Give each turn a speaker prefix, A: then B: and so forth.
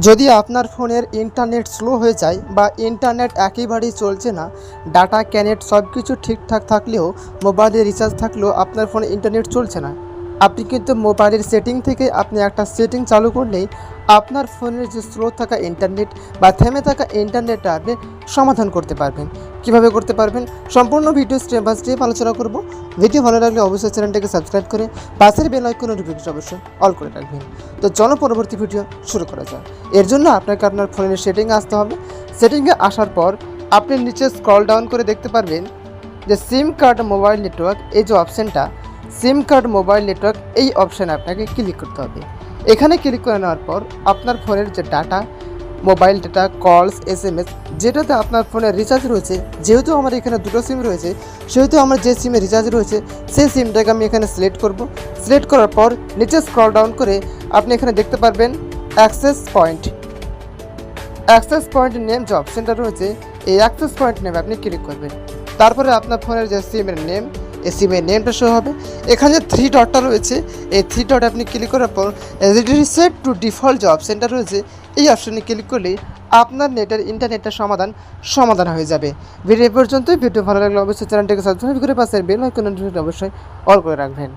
A: যদি আপনার ফোনের ইন্টারনেট স্লো হয়ে যায় বা ইন্টারনেট একেবারেই চলছে না, ডাটা ক্যানেট সব কিছু ঠিকঠাক থাকলেও মোবাইলে রিচার্জ থাকলেও আপনার ফোনে ইন্টারনেট চলছে না, আপনি কিন্তু মোবাইলের সেটিং থেকে আপনি একটা সেটিং চালু করলেই আপনার ফোনের যে স্লো থাকা ইন্টারনেট বা থেমে থাকা ইন্টারনেটটা আপনি সমাধান করতে পারবেন। কিভাবে করতে পারবেন সম্পূর্ণ ভিডিও স্টেপ বাই স্টেপ আলোচনা করব। ভিডিও ভালো লাগলে অবশ্যই চ্যানেলটাকে সাবস্ক্রাইব করে পাশের বেল আইকনের নোটিফিকেশন অবশ্যই অল করে রাখবেন। তো চলো পরবর্তী ভিডিও শুরু করা যায়। এর জন্য আপনাকে আপনার ফোনের সেটিংয়ে আসতে হবে। সেটিংয়ে আসার পর আপনি নিচে স্ক্রল ডাউন করে দেখতে পারবেন যে সিম কার্ড মোবাইল নেটওয়ার্ক, এই যে অপশানটা সিম কার্ড মোবাইল নেটওয়ার্ক, এই অপশানে আপনাকে ক্লিক করতে হবে। এখানে ক্লিক করে নেওয়ার পর আপনার ফোনের যে ডাটা, মোবাইল ডাটা, কলস, SMS যেটাতে আপনার ফোনে রিচার্জ রয়েছে, যেহেতু আমার এখানে দুটো সিম রয়েছে সেহেতু আমার যে সিমে রিচার্জ রয়েছে সেই সিমটাকে আমি এখানে সিলেক্ট করব। সিলেক্ট করার পর নিচে স্ক্রল ডাউন করে আপনি এখানে দেখতে পারবেন access point. Access point name যে অপশানটা রয়েছে, এই অ্যাক্সেস পয়েন্ট নেমে আপনি ক্লিক করবেন। তারপরে আপনার ফোনের যে সিমের নেম, এই সিমের নেমটা শো হবে। এখানে যে থ্রি ডটটা রয়েছে, এই থ্রি ডট আপনি ক্লিক করার পর রিসেট টু ডিফল্ট যে অপশানটা রয়েছে, এই অপশানে ক্লিক করলেই আপনার নেটের ইন্টারনেটের সমাধান হয়ে যাবে। ভিডিও পর্যন্ত। ভিডিও ভালো লাগলে অবশ্যই চ্যানেলটাকে সাবস্ক্রাইব করে পাশের বেল আইকন অবশ্যই অল করে রাখবেন।